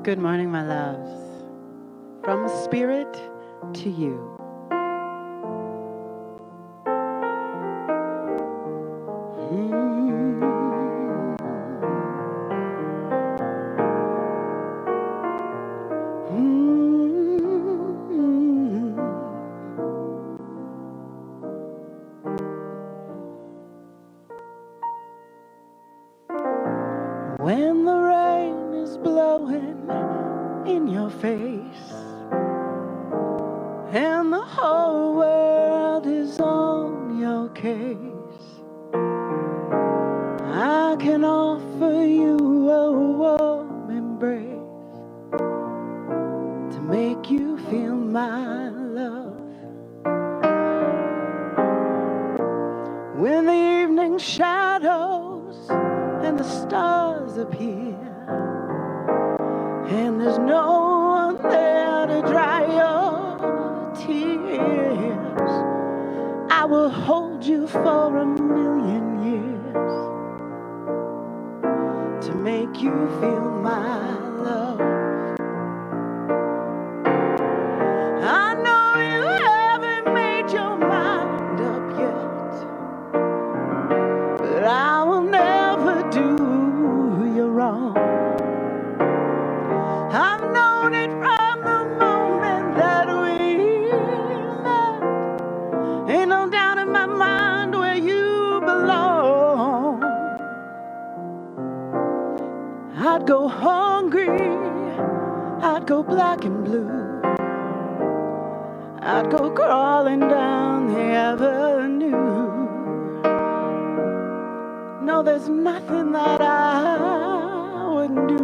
Good morning, my loves. From spirit to you. When the rain is blowing in your face and the whole world is on your case, I can offer you a warm embrace to make you feel my love. When the evening shadows and the stars appear and there's no one there to dry your tears, I will hold you for 1,000,000 years to make you feel my love. I know you haven't made your mind up yet, but I will never do you wrong. I've known it from the moment that we met. Ain't no doubt in my mind where you belong. I'd go hungry, I'd go black and blue, I'd go crawling down the avenue. No, there's nothing that I wouldn't do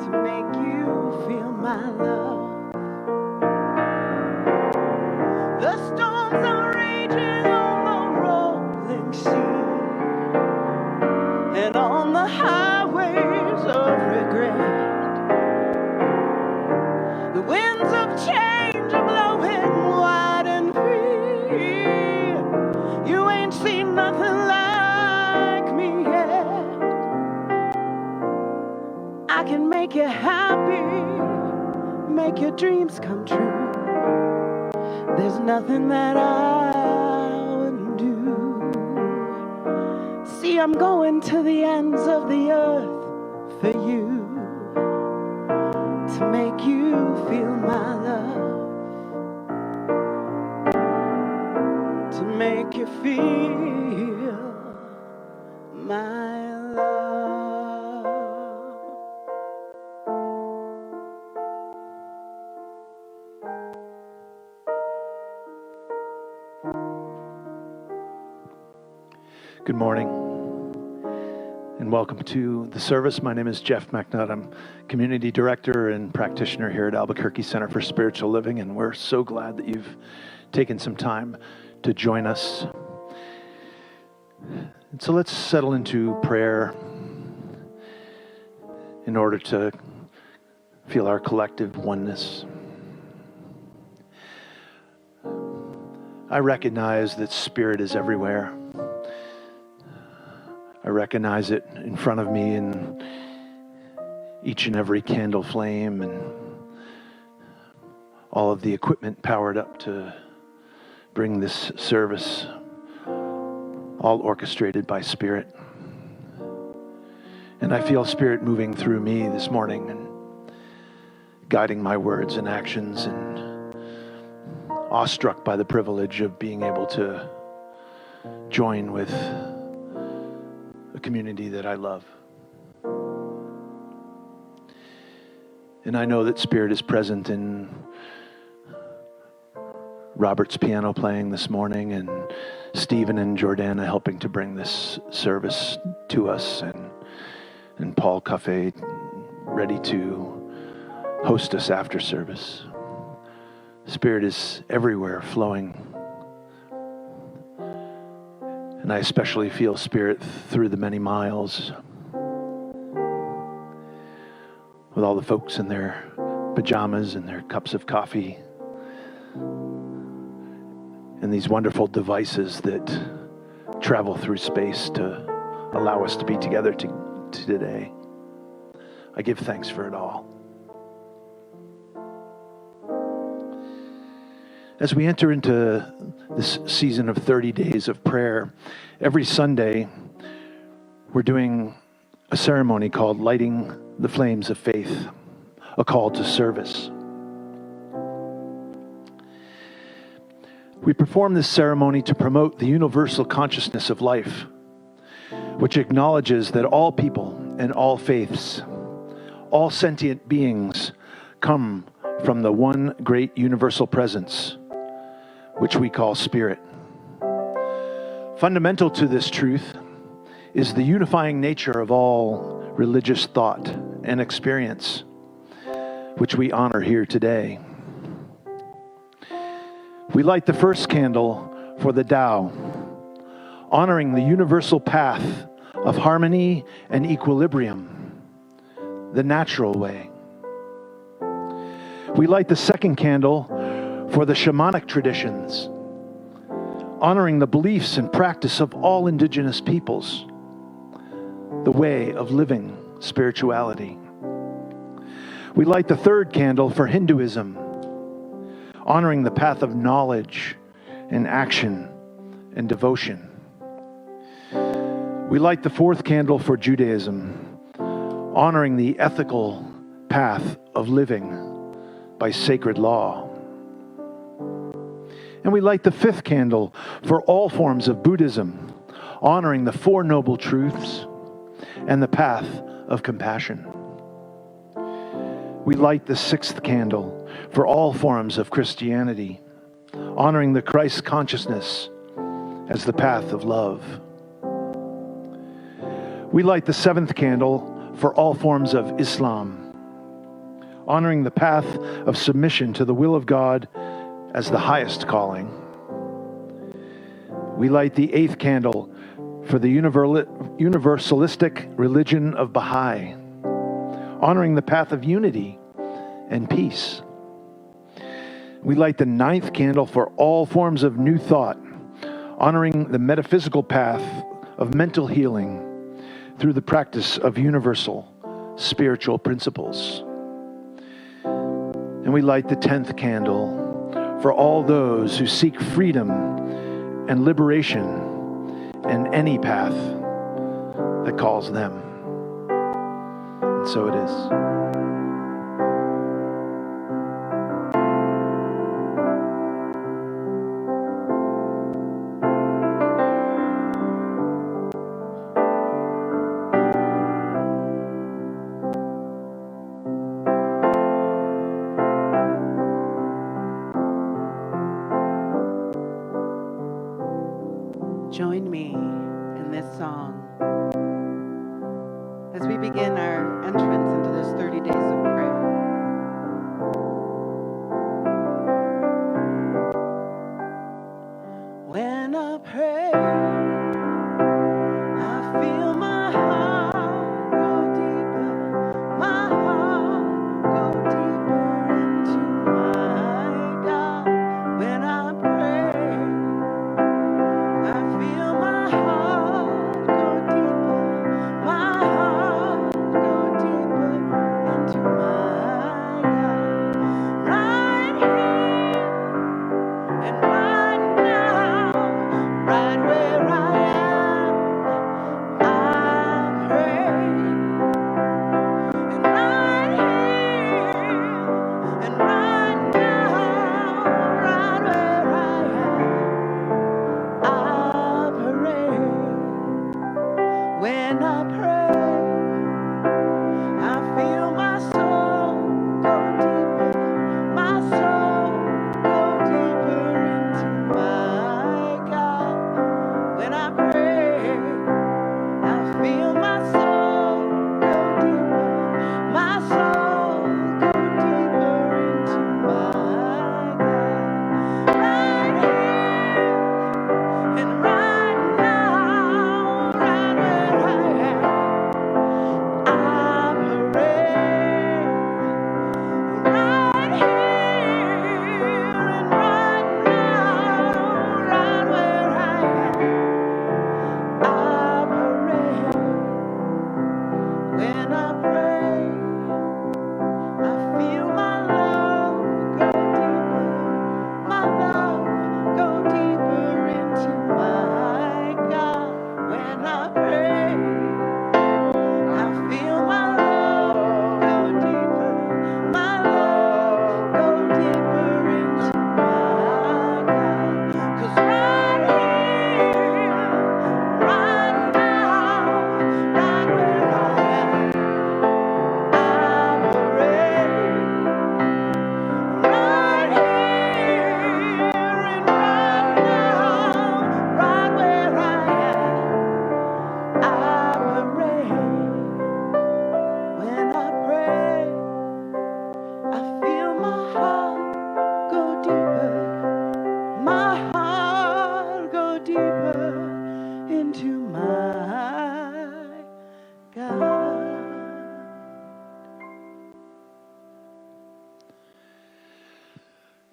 to make you feel my love. The storms are raging on the rolling sea and on the highways of regret. The winds of change are blowing wide and free. You ain't seen nothing like me yet. I can make you happy, make your dreams come true. There's nothing that I wouldn't do. See, I'm going to the ends of the earth for you, to make you feel my love, to make you feel my love. Good morning and welcome to the service. My name is Jeff McNutt. I'm Community Director and Practitioner here at Albuquerque Center for Spiritual Living, and we're so glad that you've taken some time to join us. And so let's settle into prayer in order to feel our collective oneness. I recognize that Spirit is everywhere. I recognize it in front of me in each and every candle flame and all of the equipment powered up to bring this service, all orchestrated by Spirit. And I feel Spirit moving through me this morning and guiding my words and actions, and awestruck by the privilege of being able to join with a community that I love. And I know that Spirit is present in Robert's piano playing this morning, and Stephen and Jordana helping to bring this service to us, and Paul Cafe ready to host us after service. Spirit is everywhere flowing. And I especially feel Spirit through the many miles with all the folks in their pajamas and their cups of coffee and these wonderful devices that travel through space to allow us to be together today. I give thanks for it all. As we enter into this season of 30 days of prayer, every Sunday we're doing a ceremony called Lighting the Flames of Faith, a call to service. We perform this ceremony to promote the universal consciousness of life, which acknowledges that all people and all faiths, all sentient beings, come from the one great universal presence, which we call Spirit. Fundamental to this truth is the unifying nature of all religious thought and experience, which we honor here today. We light the first candle for the Tao, honoring the universal path of harmony and equilibrium, the natural way. We light the second candle for the shamanic traditions, honoring the beliefs and practice of all indigenous peoples, the way of living spirituality. We light the third candle for Hinduism, honoring the path of knowledge and action and devotion. We light the fourth candle for Judaism, honoring the ethical path of living by sacred law. And we light the fifth candle for all forms of Buddhism, honoring the Four Noble Truths and the path of compassion. We light the sixth candle for all forms of Christianity, honoring the Christ consciousness as the path of love. We light the seventh candle for all forms of Islam, honoring the path of submission to the will of God as the highest calling. We light the eighth candle for the universalistic religion of Baha'i, honoring the path of unity and peace. We light the ninth candle for all forms of new thought, honoring the metaphysical path of mental healing through the practice of universal spiritual principles. And we light the 10th candle for all those who seek freedom and liberation in any path that calls them. And so it is. Join me in this song as we begin our entrance into this 30 days of prayer. When I pray, I feel my heart go deeper, my heart go deeper into my God. When I pray, I feel my heart go deeper, my heart go deeper into my God. Right here and right now, right where I am, I pray. And right here and right now, right where I pray. When I pray, I feel my soul go deeper, my soul go deeper into my God. When I pray, I feel my soul go deeper, my soul go deeper into my God. Right here and right now, right where I am,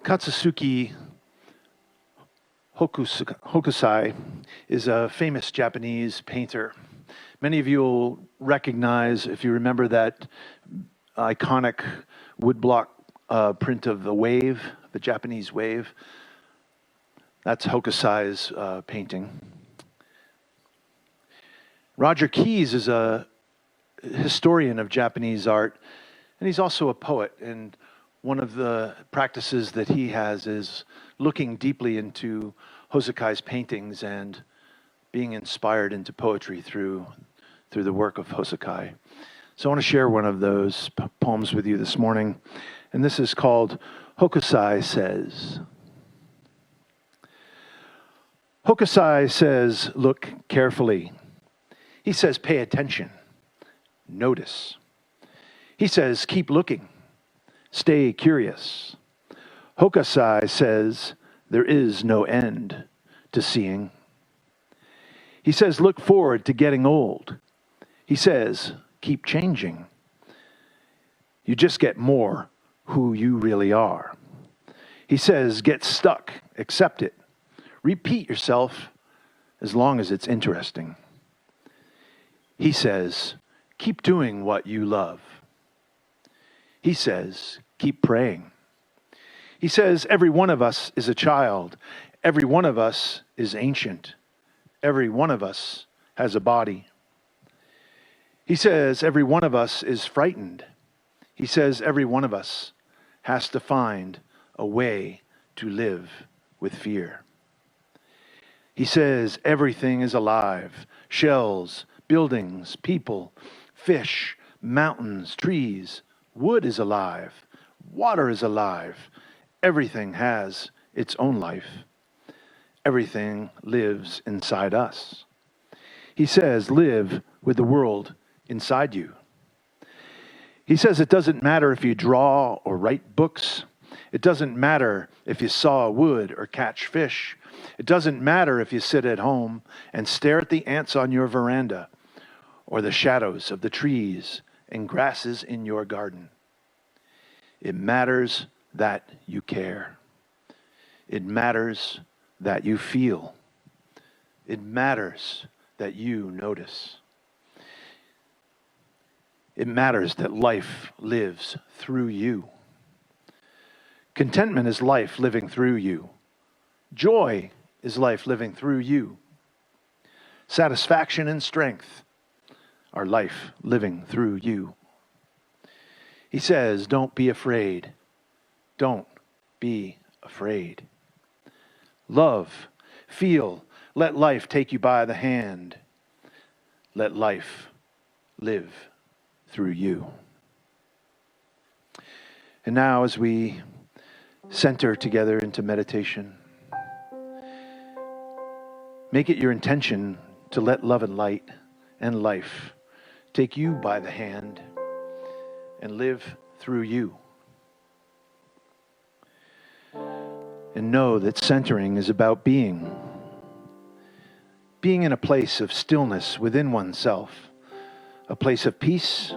Katsusuke Hokusai is a famous Japanese painter. Many of you will recognize, if you remember that iconic woodblock print of the wave, the Japanese wave. That's Hokusai's painting. Roger Keyes is a historian of Japanese art, and he's also a poet. And one of the practices that he has is looking deeply into Hosokai's paintings and being inspired into poetry through the work of Hosokai. So I want to share one of those poems with you this morning, and this is called Hokusai Says. Hokusai says, look carefully. He says, pay attention. Notice. He says, keep looking. Stay curious. Hokusai says, there is no end to seeing. He says, look forward to getting old. He says, keep changing. You just get more who you really are. He says, get stuck, accept it. Repeat yourself as long as it's interesting. He says, keep doing what you love. He says, keep praying. He says, every one of us is a child. Every one of us is ancient. Every one of us has a body. He says, every one of us is frightened. He says, every one of us has to find a way to live with fear. He says, everything is alive. Shells, buildings, people, fish, mountains, trees. Wood is alive. Water is alive. Everything has its own life. Everything lives inside us. He says, live with the world inside you. He says it doesn't matter if you draw or write books. It doesn't matter if you saw wood or catch fish. It doesn't matter if you sit at home and stare at the ants on your veranda or the shadows of the trees and grasses in your garden. It matters that you care. It matters that you feel. It matters that you notice. It matters that life lives through you. Contentment is life living through you. Joy is life living through you. Satisfaction and strength are life living through you. He says, don't be afraid. Don't be afraid. Love, feel, let life take you by the hand. Let life live through you. And now as we center together into meditation, make it your intention to let love and light and life take you by the hand and live through you. And know that centering is about being in a place of stillness within oneself, a place of peace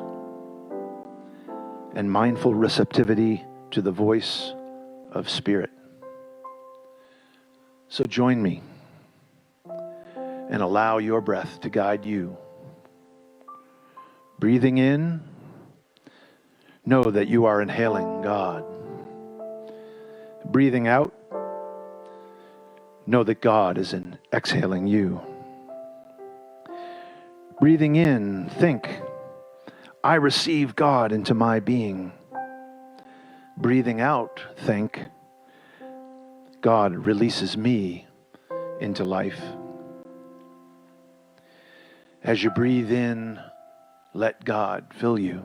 and mindful receptivity to the voice of Spirit. So join me and allow your breath to guide you. Breathing in, know that you are inhaling God. Breathing out, know that God is exhaling you. Breathing in, think, I receive God into my being. Breathing out, think, God releases me into life. As you breathe in, let God fill you.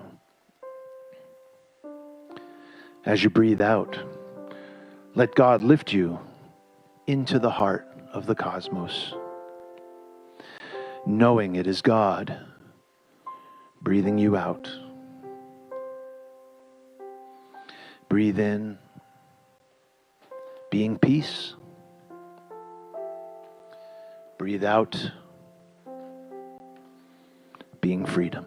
As you breathe out, let God lift you into the heart of the cosmos, knowing it is God breathing you out. Breathe in, being peace. Breathe out, being freedom.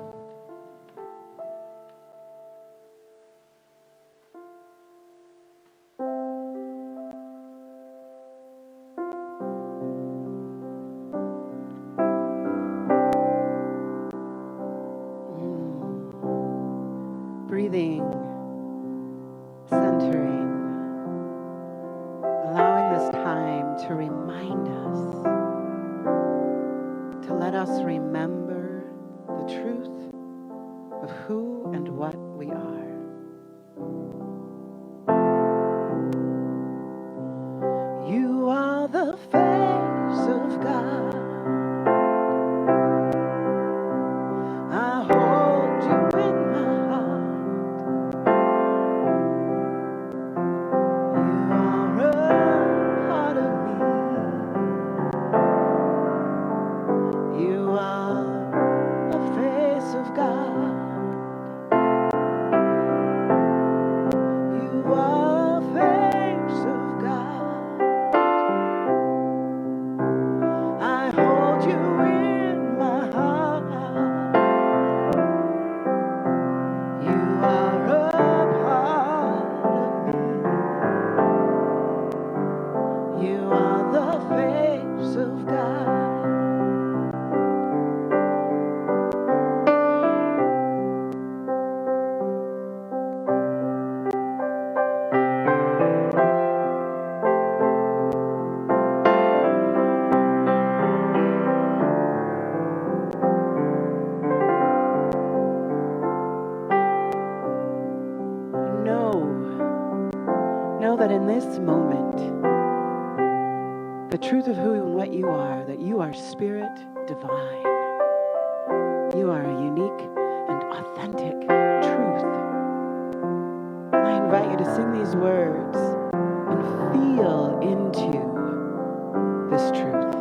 breathing, centering, allowing this time to remind us, to let us remember the truth of who and what we are. You are the face of God. I hold you in my heart. You are a part of me. You are the face of God. You are the face of God. I hold you in my heart. You are a part of me. You are the face of God. Know that in this moment, the truth of who and what you are, that you are spirit divine. You are a unique and authentic truth. And I invite you to sing these words and feel into this truth.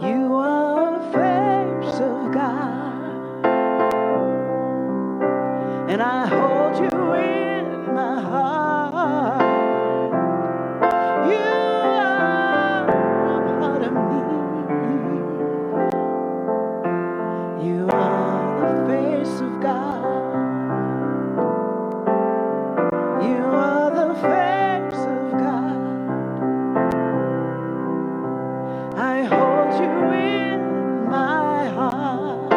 You are the face of God, and I hold you in my heart. You are a part of me. You are the face of God. You are the face of God. I hold you in my heart.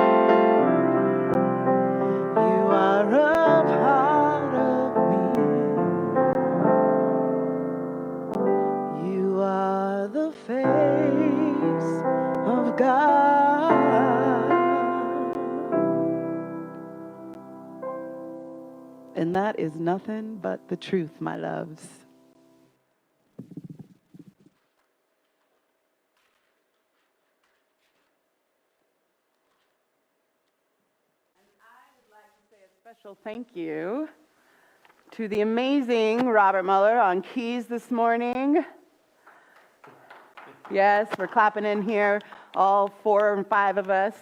You are a part of me. You are the face of God. And that is nothing but the truth, my loves. Special thank you to the amazing Robert Muller on keys this morning. Yes, we're clapping in here, all 4 and 5 of us.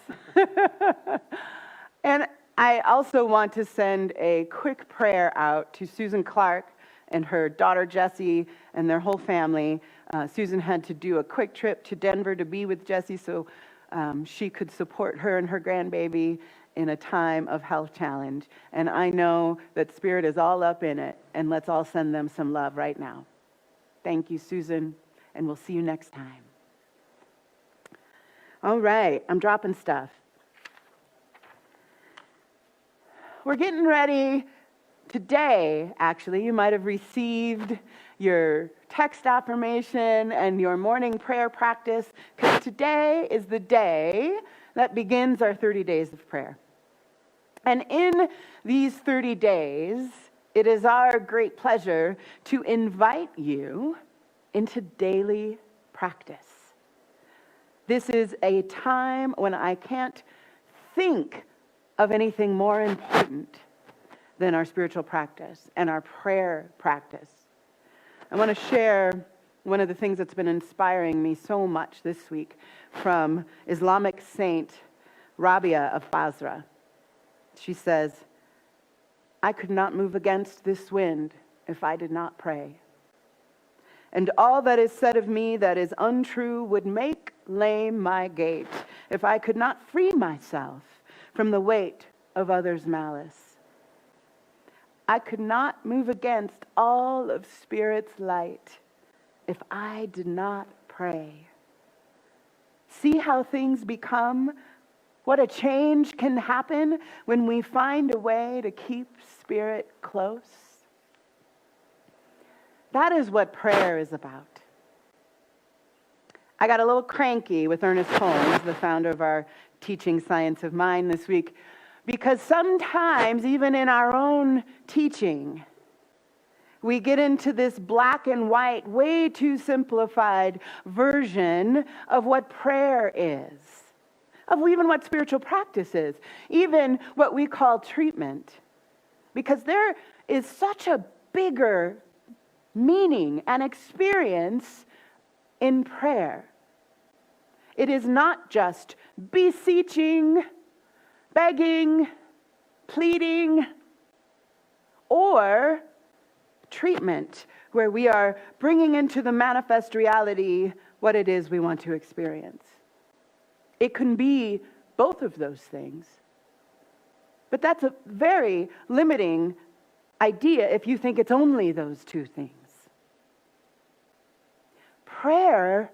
And I also want to send a quick prayer out to Susan Clark and her daughter Jessie and their whole family. Susan had to do a quick trip to Denver to be with Jessie so she could support her and her grandbaby in a time of health challenge. And I know that Spirit is all up in it, and let's all send them some love right now. Thank you, Susan, and we'll see you next time. All right, I'm dropping stuff. We're getting ready. Today, actually, you might have received your text affirmation and your morning prayer practice, because today is the day that begins our 30 days of prayer. And in these 30 days, it is our great pleasure to invite you into daily practice. This is a time when I can't think of anything more important than our spiritual practice and our prayer practice. I want to share one of the things that's been inspiring me so much this week from Islamic saint Rabia of Basra. She says, I could not move against this wind if I did not pray. And all that is said of me that is untrue would make lame my gait if I could not free myself from the weight of others' malice. I could not move against all of Spirit's light if I did not pray. See how things become What a change can happen when we find a way to keep Spirit close. That is what prayer is about. I got a little cranky with Ernest Holmes, the founder of our teaching Science of Mind this week, because sometimes, even in our own teaching, we get into this black and white, way too simplified version of what prayer is, of even what spiritual practice is, even what we call treatment. Because there is such a bigger meaning and experience in prayer. It is not just beseeching, begging, pleading, or treatment, where we are bringing into the manifest reality what it is we want to experience. It can be both of those things. But that's a very limiting idea if you think it's only those two things. Prayer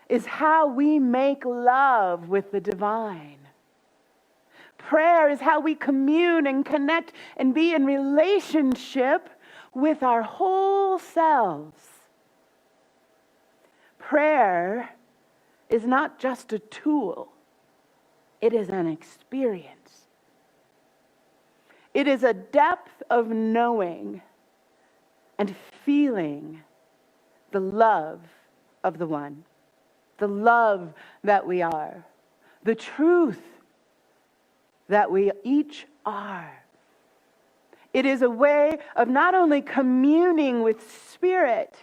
is how we make love with the divine. Prayer is how we commune and connect and be in relationship with our whole selves. Prayer is not just a tool, it is an experience. It is a depth of knowing and feeling the love of the one, the love that we are, the truth that we each are. It is a way of not only communing with Spirit,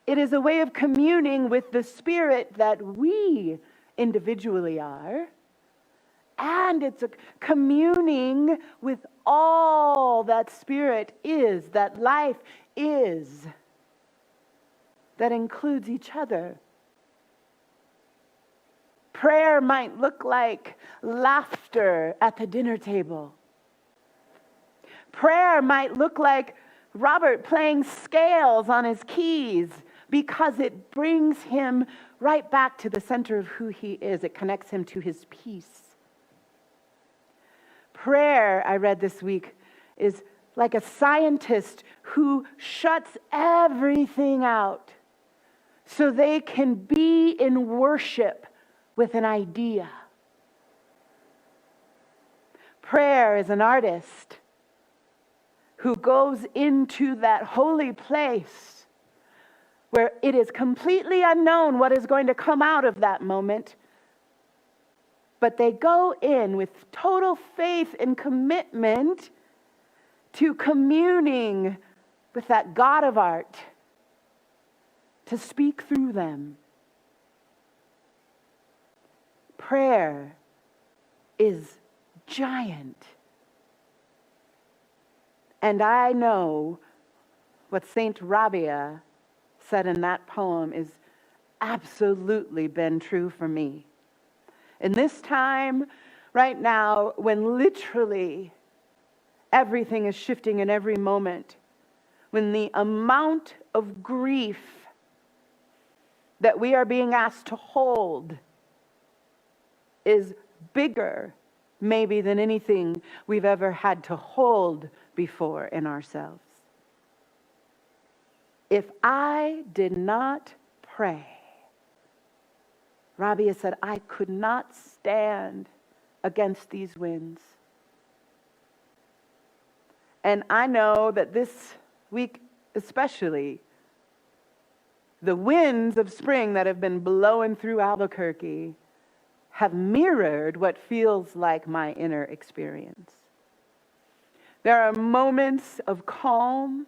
it is a way of communing with the Spirit that we individually are. And it's a communing with all that Spirit is, that life is, that includes each other. Prayer might look like laughter at the dinner table. Prayer might look like Robert playing scales on his keys because it brings him right back to the center of who he is. It connects him to his peace. Prayer, I read this week, is like a scientist who shuts everything out so they can be in worship with an idea. Prayer is an artist who goes into that holy place where it is completely unknown what is going to come out of that moment. But they go in with total faith and commitment to communing with that God of art to speak through them. Prayer is giant. And I know what Saint Rabia said in that poem is absolutely been true for me. In this time, right now, when literally everything is shifting in every moment, when the amount of grief that we are being asked to hold is bigger, maybe, than anything we've ever had to hold before in ourselves. If I did not pray, Rabia said, I could not stand against these winds. And I know that this week especially, the winds of spring that have been blowing through Albuquerque have mirrored what feels like my inner experience. There are moments of calm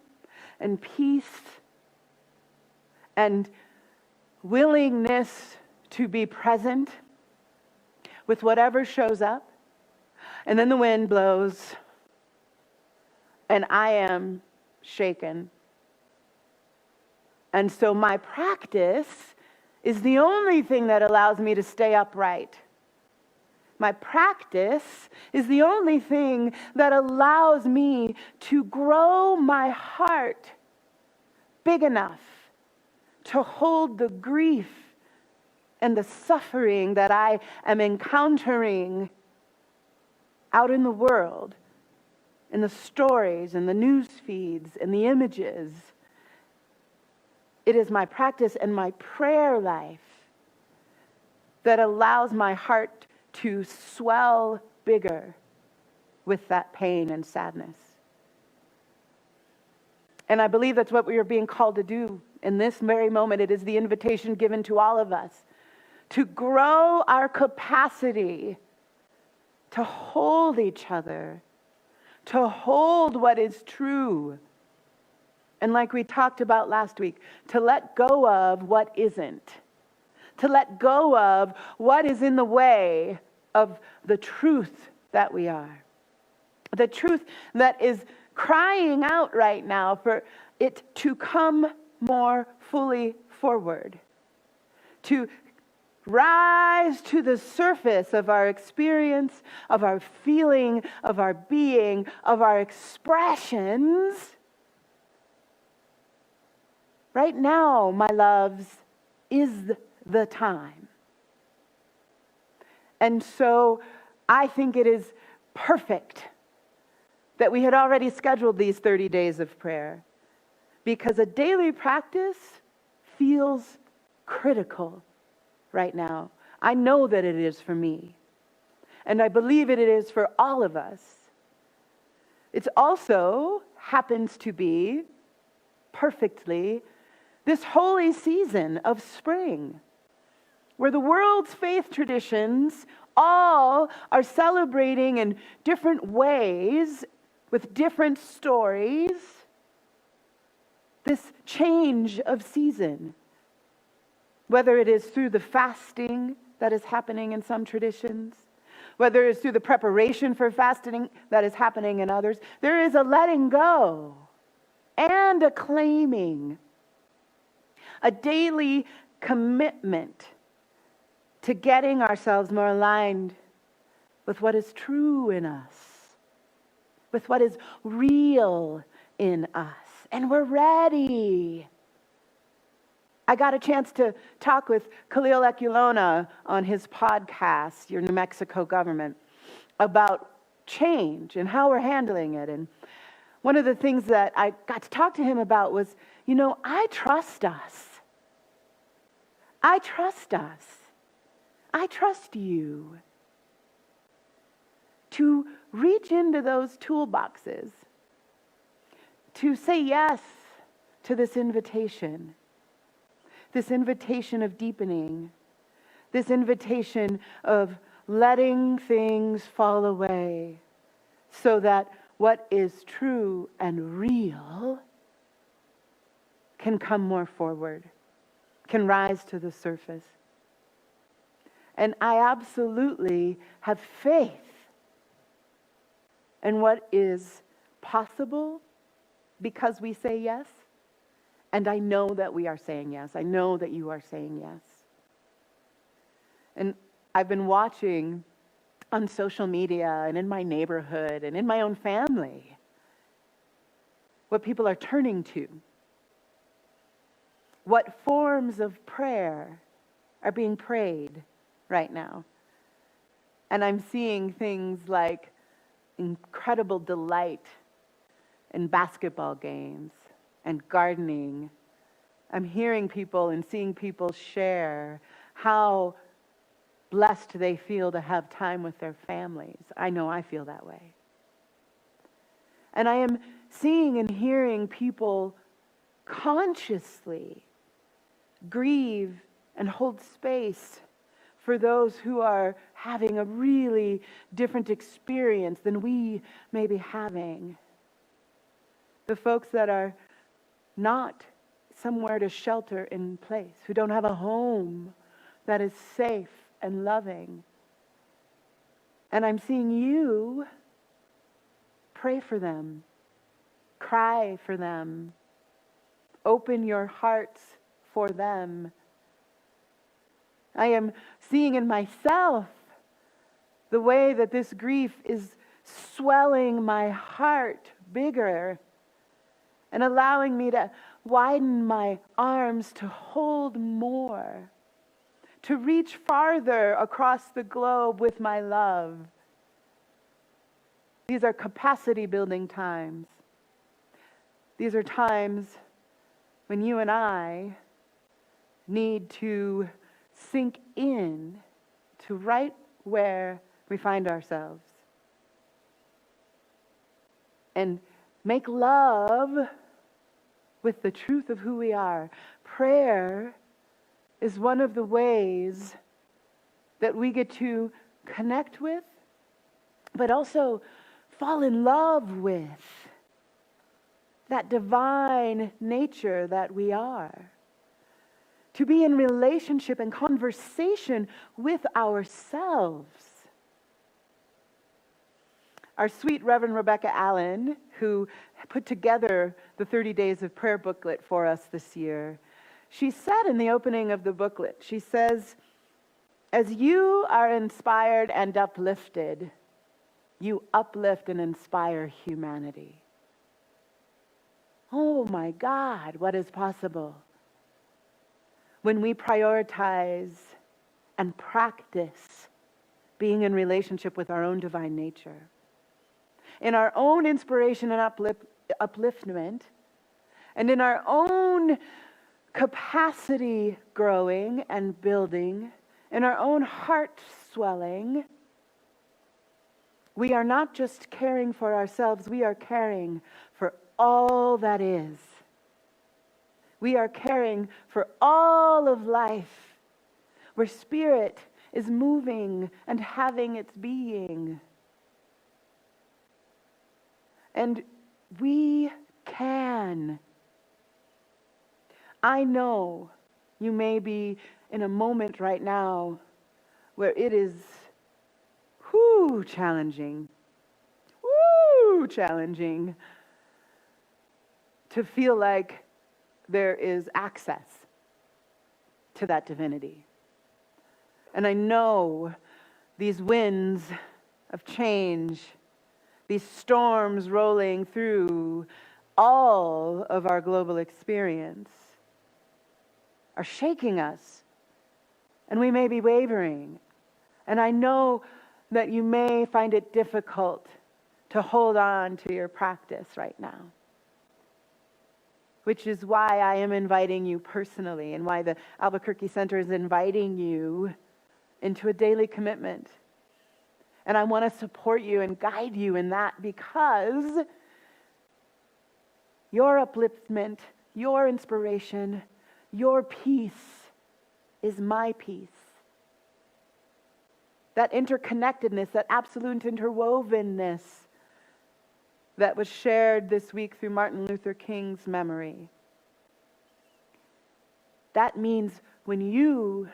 and peace and willingness to be present with whatever shows up. And then the wind blows and I am shaken. And so my practice is the only thing that allows me to stay upright. My practice is the only thing that allows me to grow my heart big enough to hold the grief and the suffering that I am encountering out in the world, in the stories, in the news feeds, in the images, it is my practice and my prayer life that allows my heart to swell bigger with that pain and sadness. And I believe that's what we are being called to do in this very moment. It is the invitation given to all of us to grow our capacity to hold each other, to hold what is true. And like we talked about last week, to let go of what isn't. To let go of what is in the way of the truth that we are. The truth that is crying out right now for it to come more fully forward. To rise to the surface of our experience, of our feeling, of our being, of our expressions. Right now, my loves, is the time. And so I think it is perfect that we had already scheduled these 30 days of prayer, because a daily practice feels critical right now. I know that it is for me, and I believe it is for all of us. It also happens to be perfectly this holy season of spring, where the world's faith traditions all are celebrating in different ways, with different stories, this change of season. Whether it is through the fasting that is happening in some traditions, whether it's through the preparation for fasting that is happening in others, there is a letting go and a claiming, a daily commitment to getting ourselves more aligned with what is true in us, with what is real in us. And we're ready. I got a chance to talk with Khalil Ekulona on his podcast, Your New Mexico Government, about change and how we're handling it. And one of the things that I got to talk to him about was, I trust us. I trust us. I trust you to reach into those toolboxes, to say yes to this invitation of deepening, this invitation of letting things fall away so that what is true and real can come more forward, can rise to the surface. And I absolutely have faith in what is possible because we say yes. And I know that we are saying yes. I know that you are saying yes. And I've been watching on social media and in my neighborhood and in my own family what people are turning to. What forms of prayer are being prayed right now. And I'm seeing things like incredible delight in basketball games and gardening. I'm hearing people and seeing people share how blessed they feel to have time with their families. I know I feel that way. And I am seeing and hearing people consciously grieve and hold space for those who are having a really different experience than we may be having. The folks that are not somewhere to shelter in place, who don't have a home that is safe and loving. And I'm seeing you pray for them, cry for them, open your hearts for them. I am seeing in myself the way that this grief is swelling my heart bigger and allowing me to widen my arms to hold more, to reach farther across the globe with my love. These are capacity building times. These are times when you and I need to sink in to right where we find ourselves and make love with the truth of who we are. Prayer is one of the ways that we get to connect with, but also fall in love with that divine nature that we are. To be in relationship and conversation with ourselves. Our sweet Reverend Rebecca Allen, who put together the 30 Days of Prayer booklet for us this year, she said in the opening of the booklet, she says, as you are inspired and uplifted, you uplift and inspire humanity. Oh my God, what is possible when we prioritize and practice being in relationship with our own divine nature, in our own inspiration and upliftment, and in our own capacity growing and building, in our own heart swelling. We are not just caring for ourselves, we are caring for all that is. We are caring for all of life, where spirit is moving and having its being. And we can. I know you may be in a moment right now where it is challenging to feel like there is access to that divinity. And I know these winds of change, these storms rolling through all of our global experience are shaking us, and we may be wavering. And I know that you may find it difficult to hold on to your practice right now, which is why I am inviting you personally and why the Albuquerque Center is inviting you into a daily commitment. And I want to support you and guide you in that, because your upliftment, your inspiration, your peace is my peace. That interconnectedness, that absolute interwovenness that was shared this week through Martin Luther King's memory. That means when you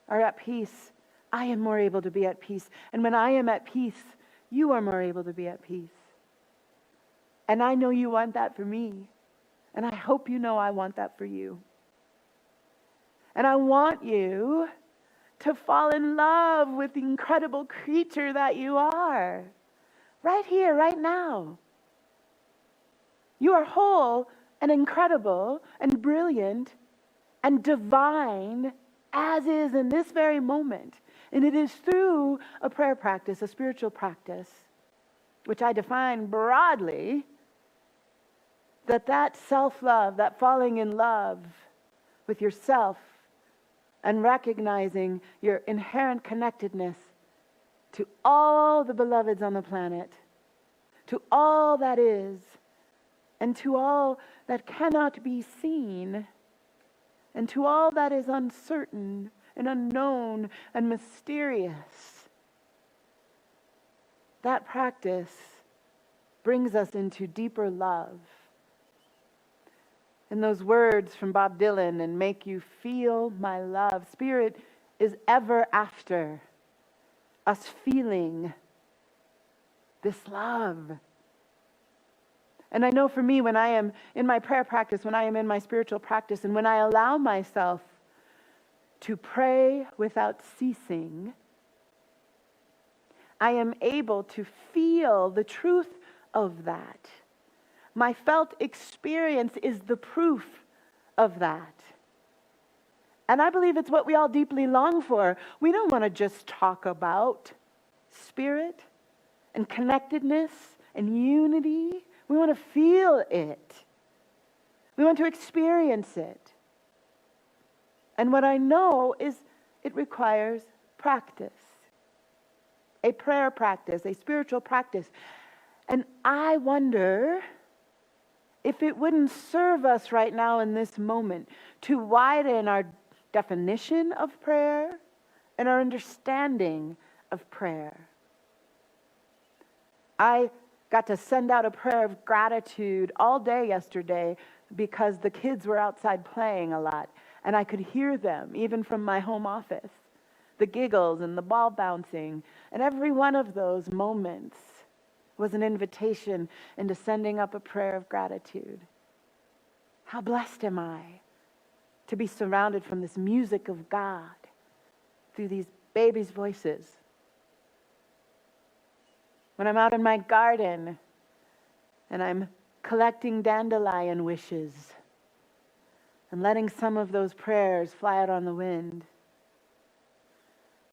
are at peace, I am more able to be at peace. And when I am at peace, you are more able to be at peace. And I know you want that for me. And I hope you know I want that for you. And I want you to fall in love with the incredible creature that you are. Right here, right now. You are whole and incredible and brilliant and divine as is in this very moment. And it is through a prayer practice, a spiritual practice, which I define broadly, that self-love, that falling in love with yourself and recognizing your inherent connectedness to all the beloveds on the planet, to all that is, and to all that cannot be seen, and to all that is uncertain and unknown and mysterious. That practice brings us into deeper love. And those words from Bob Dylan, and make you feel my love. Spirit is ever after us feeling this love. And I know for me, when I am in my prayer practice, when I am in my spiritual practice, and when I allow myself to pray without ceasing, I am able to feel the truth of that. My felt experience is the proof of that. And I believe it's what we all deeply long for. We don't want to just talk about spirit and connectedness and unity. We want to feel it. We want to experience it. And what I know is it requires practice. A prayer practice, a spiritual practice. And I wonder if it wouldn't serve us right now in this moment to widen our definition of prayer and our understanding of prayer. I got to send out a prayer of gratitude all day yesterday because the kids were outside playing a lot, and I could hear them even from my home office. The giggles and the ball bouncing, and every one of those moments was an invitation into sending up a prayer of gratitude. How blessed am I to be surrounded from this music of God through these babies' voices. When I'm out in my garden and I'm collecting dandelion wishes and letting some of those prayers fly out on the wind,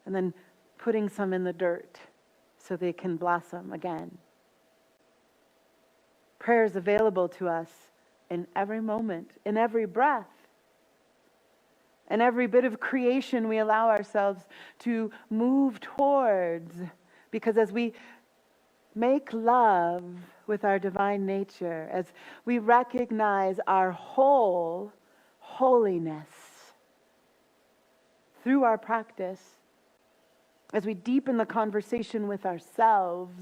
and then putting some in the dirt so they can blossom again. Prayer is available to us in every moment, in every breath, and every bit of creation we allow ourselves to move towards. Because as we make love with our divine nature, as we recognize our whole holiness through our practice, as we deepen the conversation with ourselves,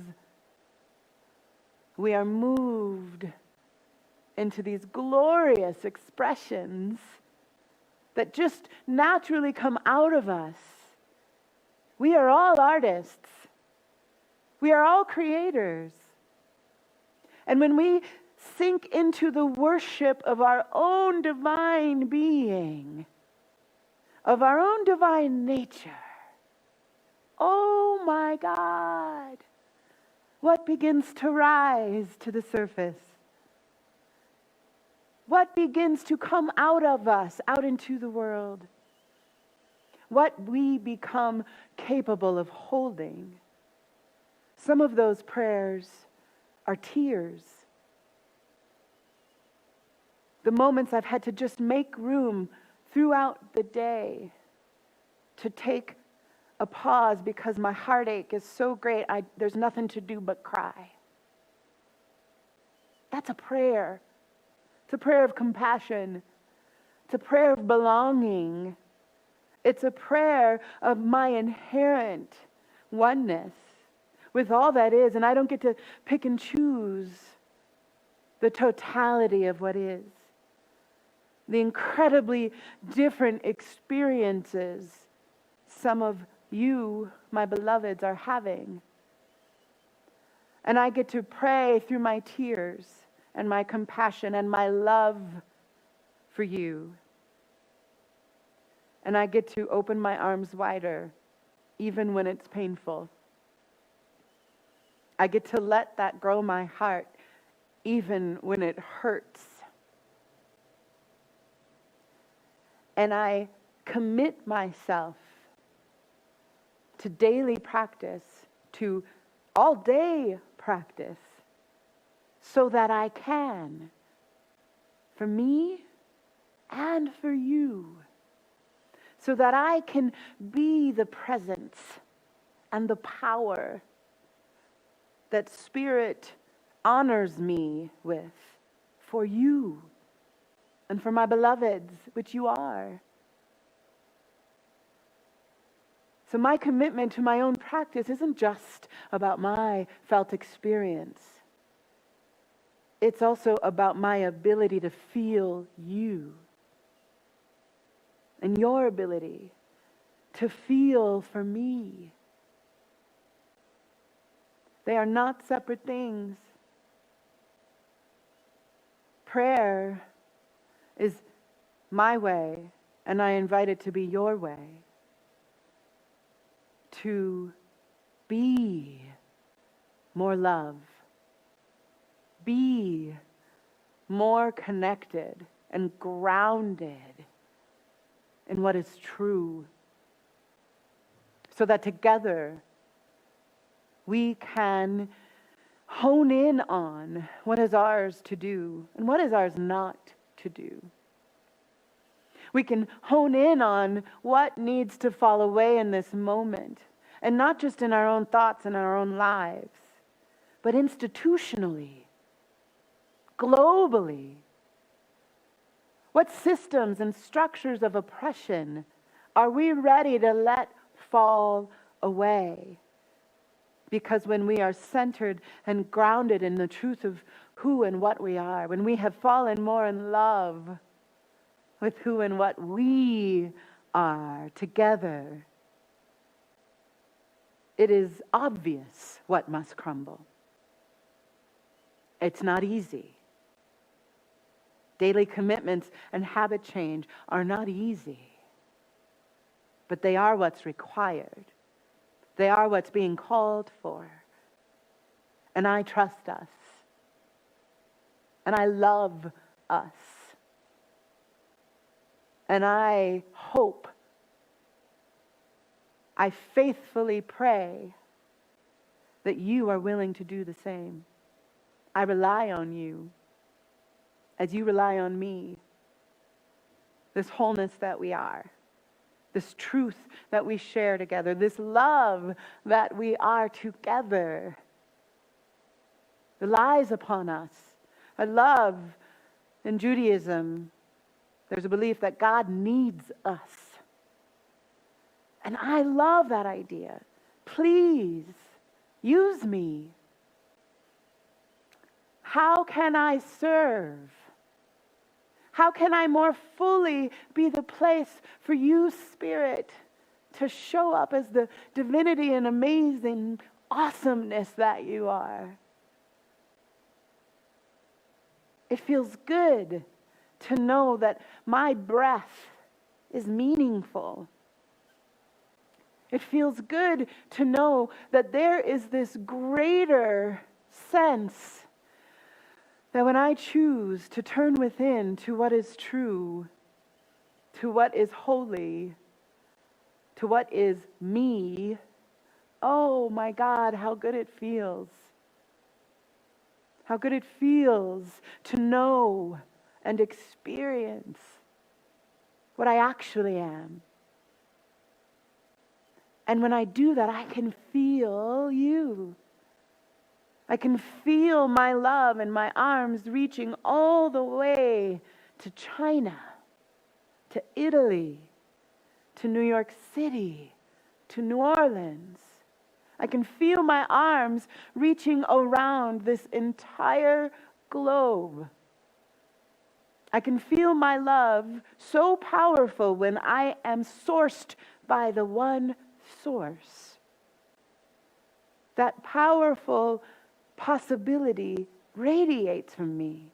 we are moved into these glorious expressions that just naturally come out of us. We are all artists. We are all creators. And when we sink into the worship of our own divine being, of our own divine nature, oh my God, what begins to rise to the surface? What begins to come out of us, out into the world? What we become capable of holding. Some of those prayers are tears. The moments I've had to just make room throughout the day to take a pause because my heartache is so great, there's nothing to do but cry. That's a prayer. It's a prayer of compassion. It's a prayer of belonging. It's a prayer of my inherent oneness with all that is, and I don't get to pick and choose the totality of what is. The incredibly different experiences some of you, my beloveds, are having. And I get to pray through my tears and my compassion and my love for you. And I get to open my arms wider, even when it's painful. I get to let that grow my heart, even when it hurts. And I commit myself to daily practice, to all day practice, so that I can, for me and for you, so that I can be the presence and the power that Spirit honors me with for you and for my beloveds, which you are. So my commitment to my own practice isn't just about my felt experience. It's also about my ability to feel you and your ability to feel for me. They are not separate things. Prayer is my way, and I invite it to be your way. To be more love, be more connected and grounded in what is true, so that together we can hone in on what is ours to do and what is ours not to do. We can hone in on what needs to fall away in this moment, and not just in our own thoughts and our own lives, but institutionally, globally. What systems and structures of oppression are we ready to let fall away? Because when we are centered and grounded in the truth of who and what we are, when we have fallen more in love with who and what we are together, it is obvious what must crumble. It's not easy. Daily commitments and habit change are not easy, but they are what's required. They are what's being called for. And I trust us. And I love us. And I hope, I faithfully pray that you are willing to do the same. I rely on you as you rely on me. This wholeness that we are, this truth that we share together, this love that we are together relies upon us. I love in Judaism, there's a belief that God needs us. And I love that idea. Please, use me. How can I serve? How can I more fully be the place for you, Spirit, to show up as the divinity and amazing awesomeness that you are? It feels good to know that my breath is meaningful. It feels good to know that there is this greater sense that when I choose to turn within to what is true, to what is holy, to what is me, oh my God, how good it feels. How good it feels to know and experience what I actually am. And when I do that, I can feel you. I can feel my love and my arms reaching all the way to China, to Italy, to New York City, to New Orleans. I can feel my arms reaching around this entire globe. I can feel my love so powerful when I am sourced by the one source. That powerful possibility radiates from me.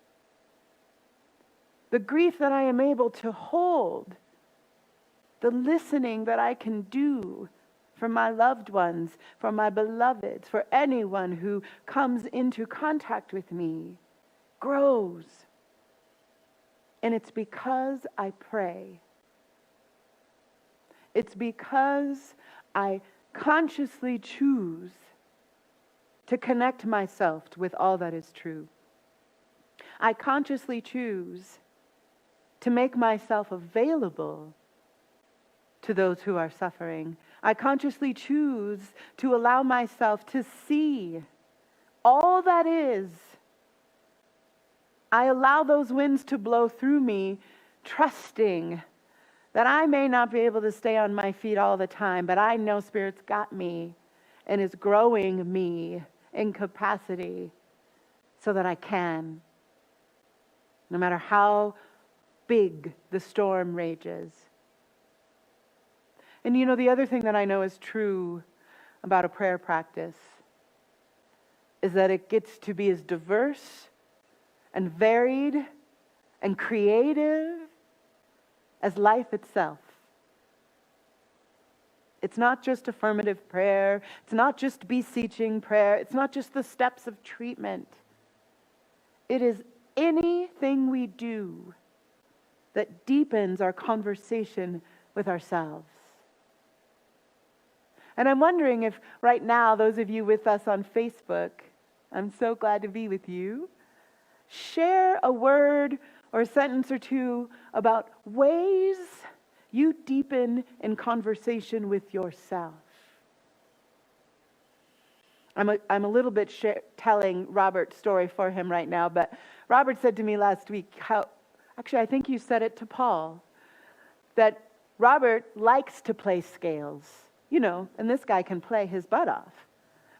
The grief that I am able to hold, the listening that I can do for my loved ones, for my beloveds, for anyone who comes into contact with me, grows. And it's because I pray. It's because I consciously choose to connect myself with all that is true. I consciously choose to make myself available to those who are suffering. I consciously choose to allow myself to see all that is. I allow those winds to blow through me, trusting that I may not be able to stay on my feet all the time, but I know Spirit's got me and is growing me in capacity so that I can, no matter how big the storm rages. And you know, the other thing that I know is true about a prayer practice is that it gets to be as diverse and varied and creative as life itself. It's not just affirmative prayer. It's not just beseeching prayer. It's not just the steps of treatment. It is anything we do that deepens our conversation with ourselves. And I'm wondering if right now, those of you with us on Facebook, I'm so glad to be with you, share a word or a sentence or two about ways you deepen in conversation with yourself. I'm a little bit telling Robert's story for him right now, but Robert said to me last week actually I think you said it to Paul, that Robert likes to play scales, and this guy can play his butt off.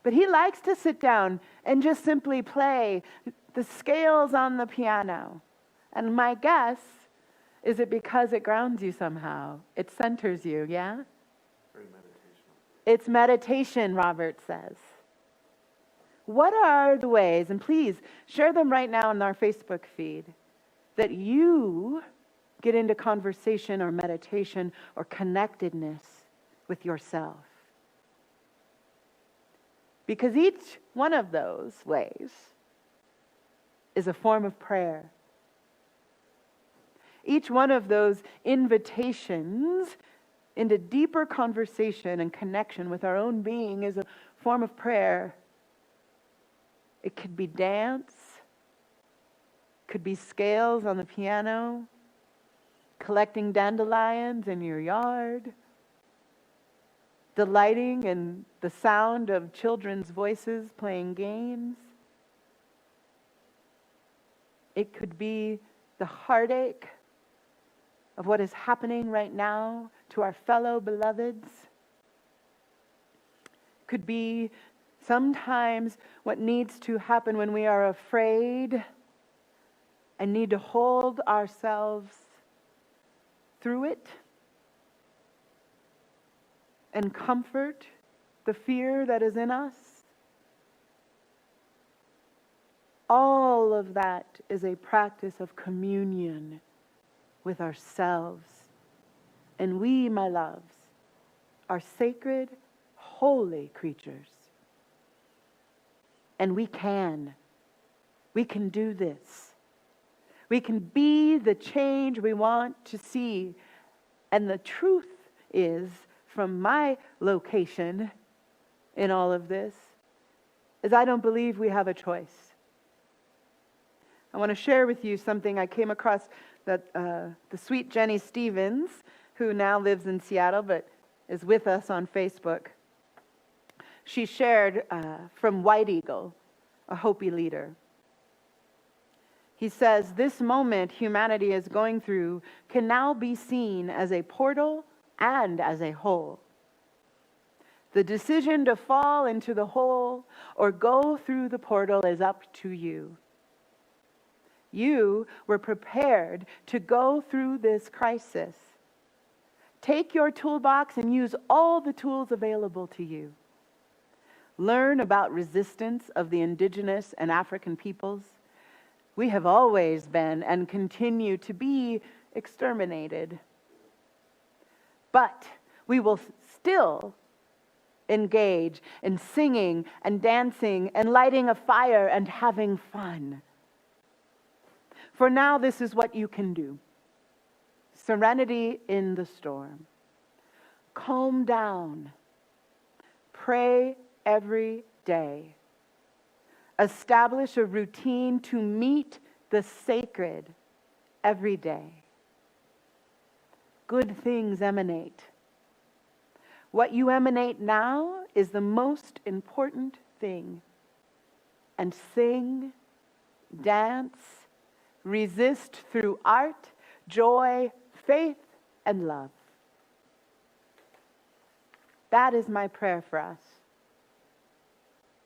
But he likes to sit down and just simply play the scales on the piano. And my guess is it because it grounds you somehow. It centers you, yeah? Very meditational. It's meditation, Robert says. What are the ways, and please share them right now in our Facebook feed, that you get into conversation or meditation or connectedness with yourself? Because each one of those ways is a form of prayer. Each one of those invitations into deeper conversation and connection with our own being is a form of prayer. It could be dance, could be scales on the piano, collecting dandelions in your yard, delighting in the sound of children's voices playing games. It could be the heartache of what is happening right now to our fellow beloveds. It could be sometimes what needs to happen when we are afraid and need to hold ourselves through it and comfort the fear that is in us. All of that is a practice of communion with ourselves. And we, my loves, are sacred, holy creatures. And we can do this. We can be the change we want to see. And the truth is, from my location in all of this, is I don't believe we have a choice. I want to share with you something I came across that the sweet Jenny Stevens, who now lives in Seattle but is with us on Facebook, she shared from White Eagle, a Hopi leader. He says, this moment humanity is going through can now be seen as a portal and as a hole. The decision to fall into the hole or go through the portal is up to you. You were prepared to go through this crisis. Take your toolbox and use all the tools available to you. Learn about resistance of the indigenous and African peoples. We have always been and continue to be exterminated. But we will still engage in singing and dancing and lighting a fire and having fun. For now, this is what you can do. Serenity in the storm. Calm down. Pray every day. Establish a routine to meet the sacred every day. Good things emanate. What you emanate now is the most important thing. And sing, dance, resist through art, joy, faith, and love. That is my prayer for us.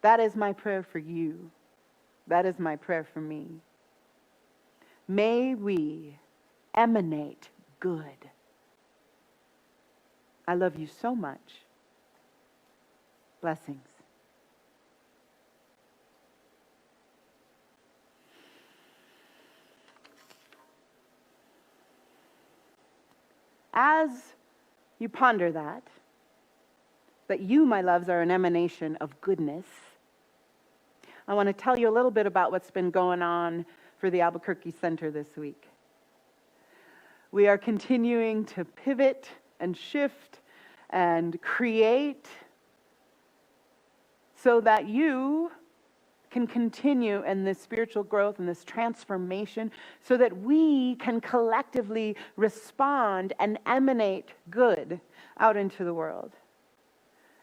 That is my prayer for you. That is my prayer for me. May we emanate good. I love you so much. Blessings. As you ponder that you, my loves, are an emanation of goodness, I want to tell you a little bit about what's been going on for the Albuquerque Center this week. We are continuing to pivot and shift and create so that you can continue in this spiritual growth and this transformation, so that we can collectively respond and emanate good out into the world.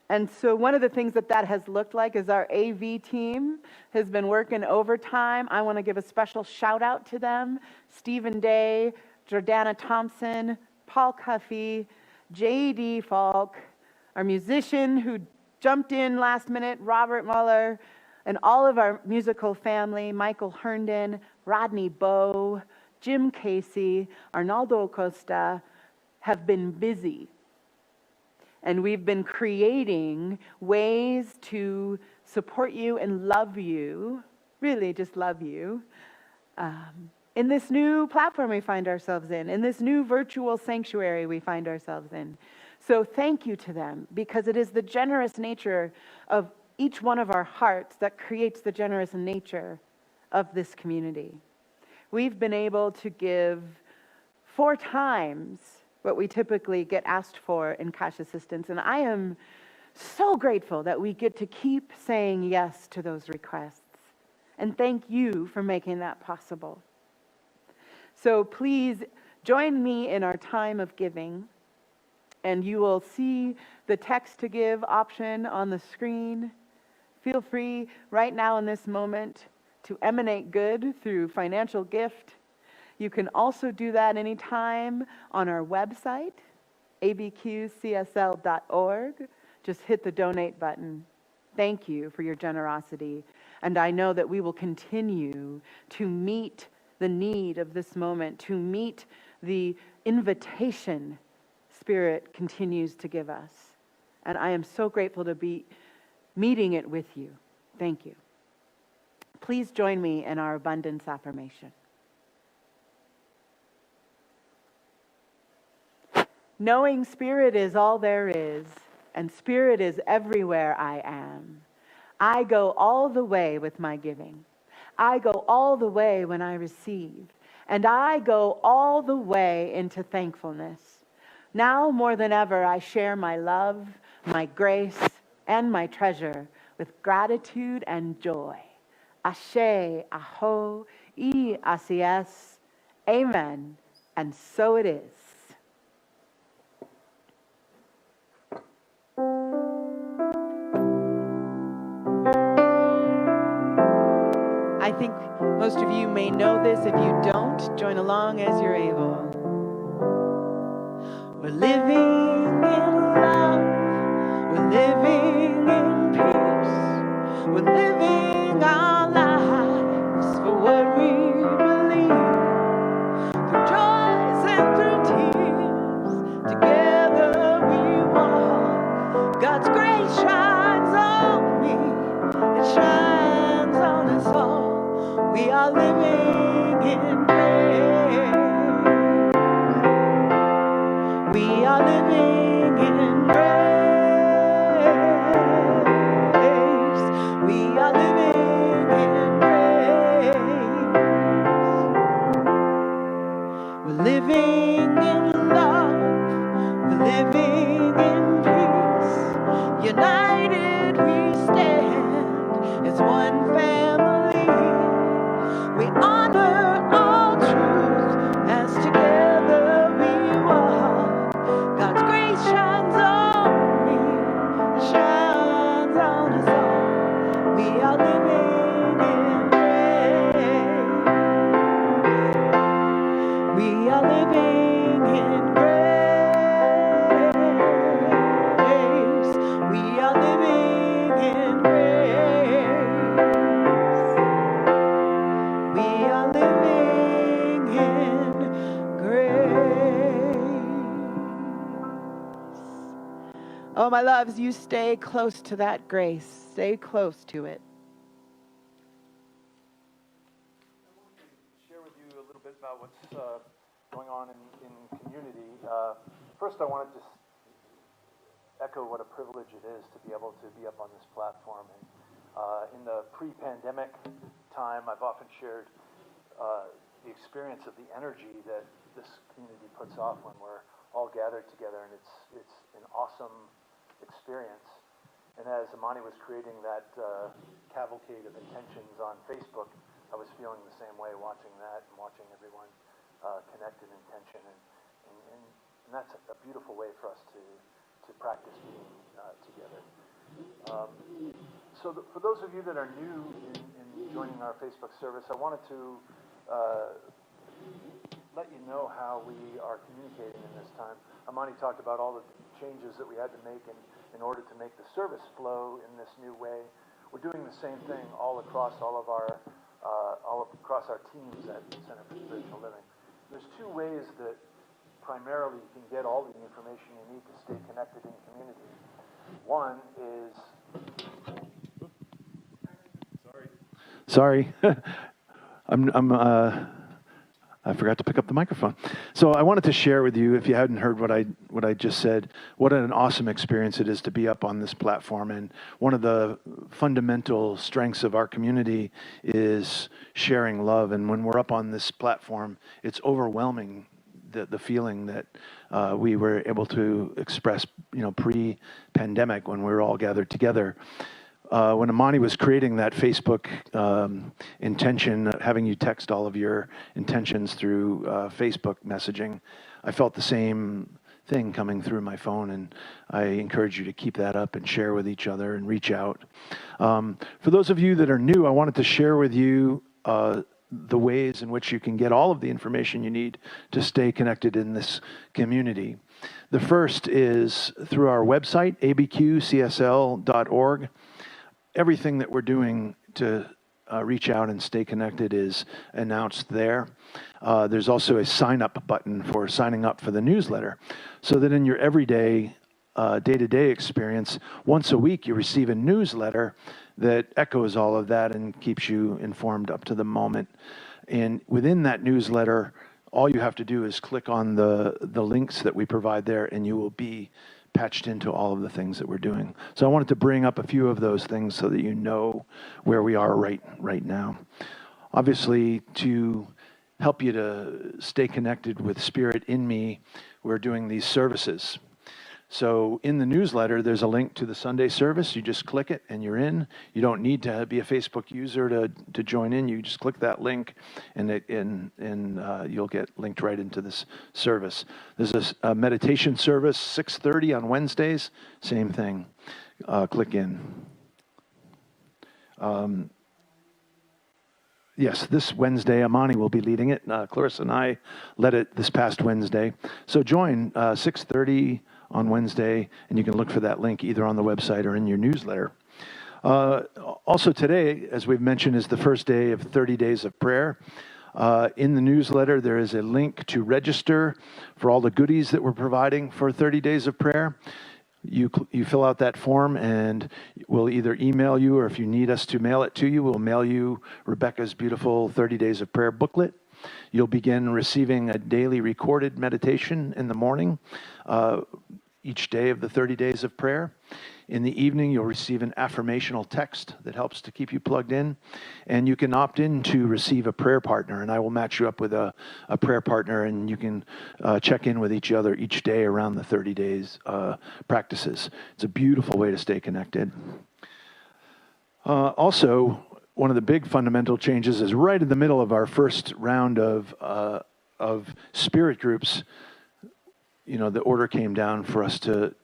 And so one of the things that has looked like is our AV team has been working overtime. I want to give a special shout out to them. Stephen Day, Jordana Thompson, Paul Cuffey, J.D. Falk, our musician who jumped in last minute, Robert Muller, and all of our musical family, Michael Herndon, Rodney Bowe, Jim Casey, Arnaldo Costa, have been busy. And we've been creating ways to support you and love you, really just love you, in this new platform we find ourselves in this new virtual sanctuary we find ourselves in. So thank you to them, because it is the generous nature of each one of our hearts that creates the generous nature of this community. We've been able to give 4 times what we typically get asked for in cash assistance, and I am so grateful that we get to keep saying yes to those requests. And thank you for making that possible. So please join me in our time of giving, and you will see the text to give option on the screen. Feel free right now in this moment to emanate good through financial gift. You can also do that anytime on our website, abqcsl.org. Just hit the donate button. Thank you for your generosity. And I know that we will continue to meet the need of this moment, to meet the invitation Spirit continues to give us. And I am so grateful to be meeting it with you. Thank you. Please join me in our abundance affirmation. Knowing Spirit is all there is, and Spirit is everywhere I am. I go all the way with my giving. I go all the way when I receive, and I go all the way into thankfulness. Now more than ever, I share my love, my grace, and my treasure with gratitude and joy. Ashe, aho, así es. Amen. And so it is. I think most of you may know this. If you don't, join along as you're able. We're living in love. We're living in peace. We're living our lives for what we believe. Through joys and through tears, together we walk. God's grace shines on me. It shines on us all. We are living in grace. We are living in grace. We are living in grace. We're living in love. We're living in peace. United we stand as one family. We honor all truth as together we walk. God's grace shines on me, shines on us all. We are living in grace. We are living in grace. We are living in grace. We are living in grace. Oh, my loves, you stay close to that grace. Stay close to it. I want to share with you a little bit about what's going on in community. First, I wanted to echo what a privilege it is to be able to be up on this platform. And in the pre-pandemic time, I've often shared the experience of the energy that this community puts off when we're all gathered together, and it's an awesome experience. And as Amani was creating that cavalcade of intentions on Facebook, I was feeling the same way watching that and watching everyone connect in intention, and that's a beautiful way for us to practice being together. For those of you that are new in joining our Facebook service, I wanted to let you know how we are communicating in this time. Amani talked about all the changes that we had to make in order to make the service flow in this new way. We're doing the same thing all across across our teams at the Center for Spiritual Living. There's two ways that primarily you can get all the information you need to stay connected in community. One is... Sorry. I forgot to pick up the microphone. So I wanted to share with you, if you hadn't heard what I just said, what an awesome experience it is to be up on this platform. And one of the fundamental strengths of our community is sharing love. And when we're up on this platform, it's overwhelming, the feeling that we were able to express, pre-pandemic when we were all gathered together. When Amani was creating that Facebook intention, having you text all of your intentions through Facebook messaging, I felt the same thing coming through my phone, and I encourage you to keep that up and share with each other and reach out. For those of you that are new, I wanted to share with you the ways in which you can get all of the information you need to stay connected in this community. The first is through our website, abqcsl.org. Everything that we're doing to reach out and stay connected is announced there. There's also a sign-up button for signing up for the newsletter, so that in your everyday, day-to-day experience, once a week you receive a newsletter that echoes all of that and keeps you informed up to the moment. And within that newsletter, all you have to do is click on the links that we provide there, and you will be patched into all of the things that we're doing. So I wanted to bring up a few of those things so that you know where we are right now. Obviously, to help you to stay connected with Spirit in me, we're doing these services. So in the newsletter, there's a link to the Sunday service. You just click it and you're in. You don't need to be a Facebook user to join in. You just click that link and you'll get linked right into this service. There's a meditation service, 6:30 on Wednesdays. Same thing. Click in. Yes, this Wednesday, Amani will be leading it. Clarissa and I led it this past Wednesday. So join 6:30 on Wednesday, and you can look for that link either on the website or in your newsletter. Also today, as we've mentioned, is the first day of 30 days of prayer. In the newsletter, there is a link to register for all the goodies that we're providing for 30 days of prayer. You fill out that form, and we'll either email you, or if you need us to mail it to you, we'll mail you Rebecca's beautiful 30 Days of Prayer booklet. You'll begin receiving a daily recorded meditation in the morning, each day of the 30 days of prayer. In the evening, you'll receive an affirmational text that helps to keep you plugged in. And you can opt in to receive a prayer partner, and I will match you up with a prayer partner, and you can check in with each other each day around the 30 days practices. It's a beautiful way to stay connected. Also, one of the big fundamental changes is right in the middle of our first round of spirit groups. The order came down for us to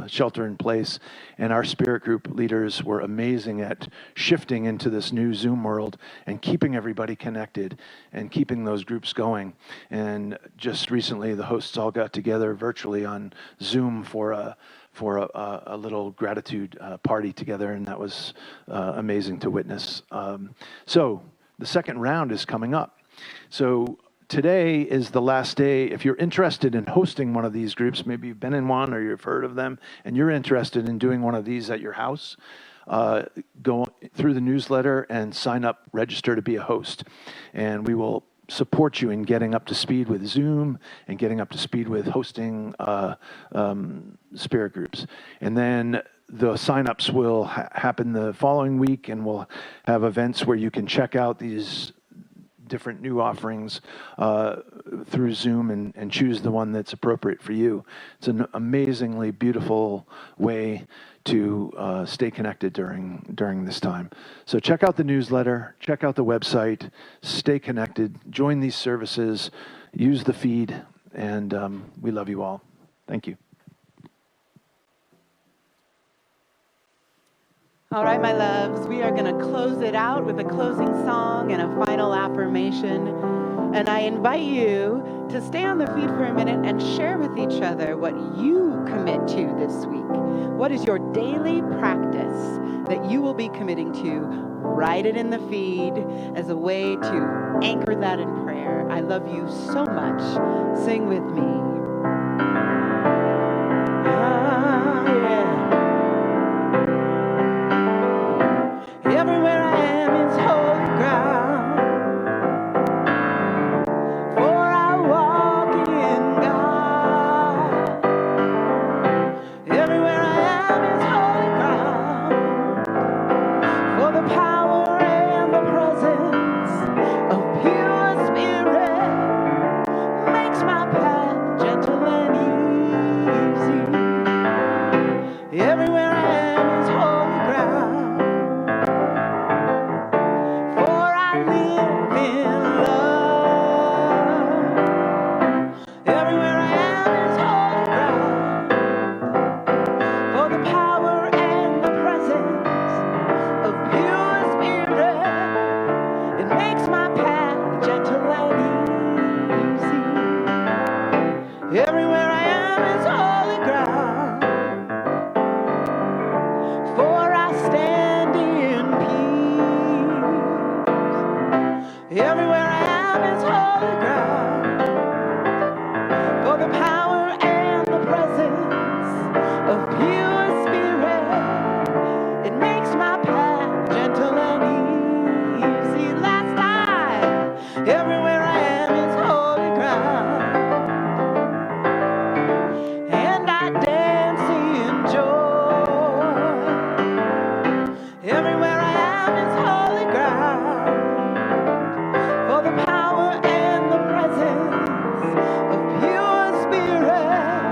shelter in place, and our spirit group leaders were amazing at shifting into this new Zoom world and keeping everybody connected and keeping those groups going. And just recently, the hosts all got together virtually on Zoom for a little gratitude party together, and that was amazing to witness. So the second round is coming up. So today is the last day. If you're interested in hosting one of these groups, maybe you've been in one or you've heard of them, and you're interested in doing one of these at your house, go through the newsletter and sign up, register to be a host. And we will support you in getting up to speed with Zoom and getting up to speed with hosting spirit groups. And then the signups will happen the following week, and we'll have events where you can check out these different new offerings through Zoom and choose the one that's appropriate for you. It's an amazingly beautiful way to stay connected during this time. So check out the newsletter, check out the website, stay connected, join these services, use the feed, and we love you all. Thank you. All right, my loves, we are going to close it out with a closing song and a final affirmation. And I invite you to stay on the feed for a minute and share with each other what you commit to this week. What is your daily practice that you will be committing to? Write it in the feed as a way to anchor that in prayer. I love you so much. Sing with me. Everywhere I am is holy ground, for I walk in God. Everywhere I am is holy ground, for the power and the presence of pure spirit makes my path gentle and easy. Everywhere I am is holy ground. Everywhere I am is holy ground, for I stand in peace. Everywhere I am is holy ground, for the power and the presence of pure spirit. It makes my path gentle and easy. Last time, everywhere I am is holy ground. Dance in joy. Everywhere I am is holy ground, for the power and the presence of pure spirit.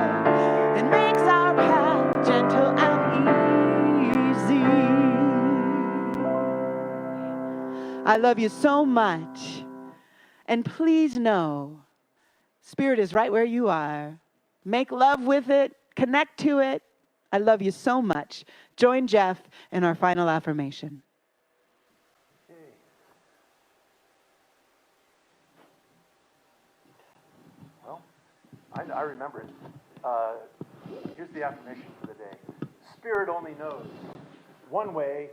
It makes our path gentle and easy. I love you so much. And please know, Spirit is right where you are. Make love with it. Connect to it. I love you so much. Join Jeff in our final affirmation. Well, I remember it. Here's the affirmation for the day. Spirit only knows one way.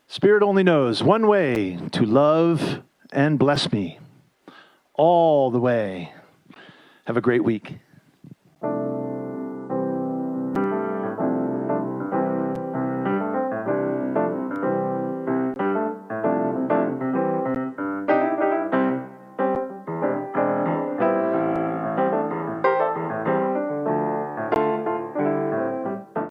Spirit only knows one way to love and bless me all the way. Have a great week.